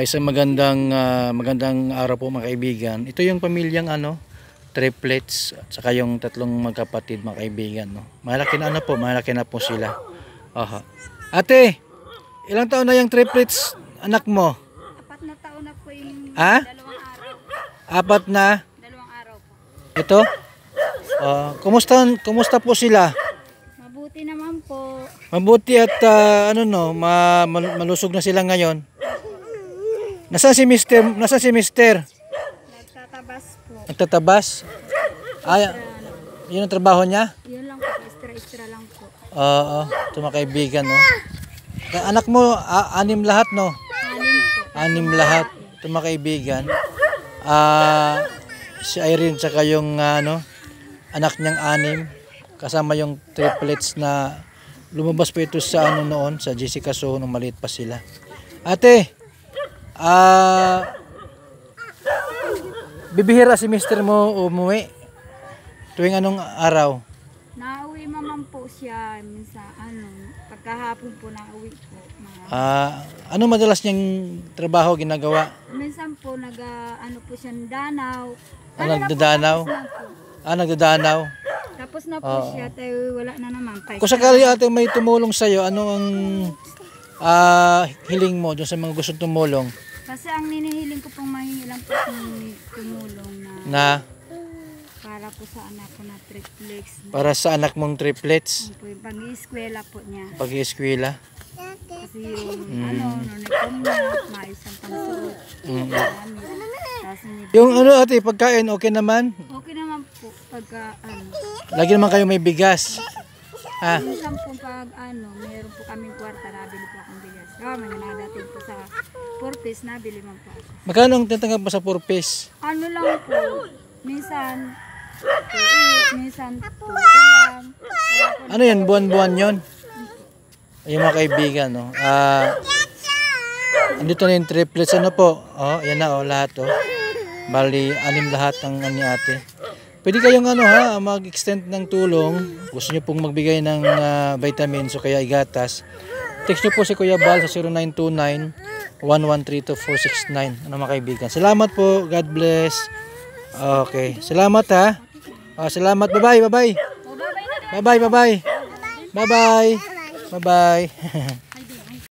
Isang magandang araw po mga kaibigan. Ito yung pamilyang triplets at saka yung tatlong magkapatid mga kaibigan, no. Malaki na po sila. Aha. Ate, ilang taon na yung triplets anak mo? 4 na taon na po yung Ha? 2 araw. 4 na? 2 araw po. Ito? Kumusta po sila? Mabuti naman po. Mabuti at malusog na sila ngayon. Nasaan si Mister? Nagtatabas po. Nagtatabas? Ay, yun ang trabaho niya? Yun lang po, extra lang po. Oo, ito mga kaibigan, no. Anak mo, 6 lahat, no? 6 po. 6 lahat, ito mga kaibigan. Si Irene, tsaka yung anak niyang 6, kasama yung triplets na lumabas po ito sa noon, sa Jessica Soho, nung maliit pa sila. Ate, bibihira si mister mo umuwi tuwing anong araw? Nauwi naman po siya minsan pagkahapon po nauwi po. Ano madalas niyang trabaho ginagawa? Minsan po po siya Danaw. Nagdadanaw? Nagdadanaw. Tapos na po siya, tayo wala na naman. Kung sakali ate may tumulong sa'yo, ano ang hiling mo dun sa mga gustong tumulong? Kasi ang ninihiling ko pong mahingilang po yung tumulong na para po sa anak ko na triplets. Para sa anak mong triplets? Yung pag-ieskwela po niya. Pag-ieskwela? Kasi yung nunikom niya, maisang pangsuot. Yung ate, pagkain okay naman? Okay naman po pagka Lagi naman kayo may bigas? Minsan po pag meron po kaming kwarta, nabili po akong bigas. May nadating po sa 4 piece, nabili man po ako. Magkano ang tinatanggap mo sa 4 piece? Lang po, minsan 2 minsan 2 lang. Ano yan, buwan-buwan yun? Ayun mga kaibigan, no? Andito na yung triplets, po? Yan na, lahat, Bali, 6 lahat ang ni ate. Pwede kayong mag-extend ng tulong. Gusto niyo pong magbigay ng vitamins o kaya igatas. Text niyo po si Kuya Bal sa 0929-1132469. Mga kaibigan. Salamat po. God bless. Okay. Salamat salamat. Bye-bye. Bye-bye. Bye-bye. Bye-bye. Bye-bye. Bye-bye.